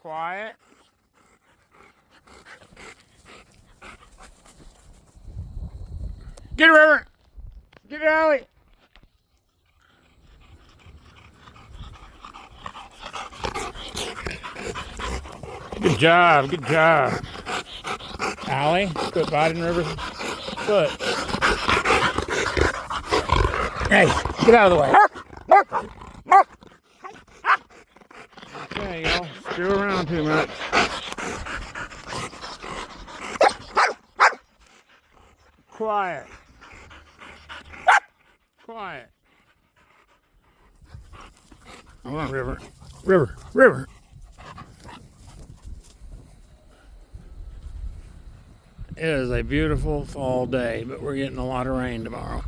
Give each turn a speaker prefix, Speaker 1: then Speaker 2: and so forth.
Speaker 1: Quiet. Get it, River. Get it, Allie. Good job. Good job. Allie, quit biting River's foot. Hey, get out of the way. There you go. Screw around too much. Quiet. Quiet. Come on, River. River. River. It is a beautiful fall day, but we're getting a lot of rain tomorrow.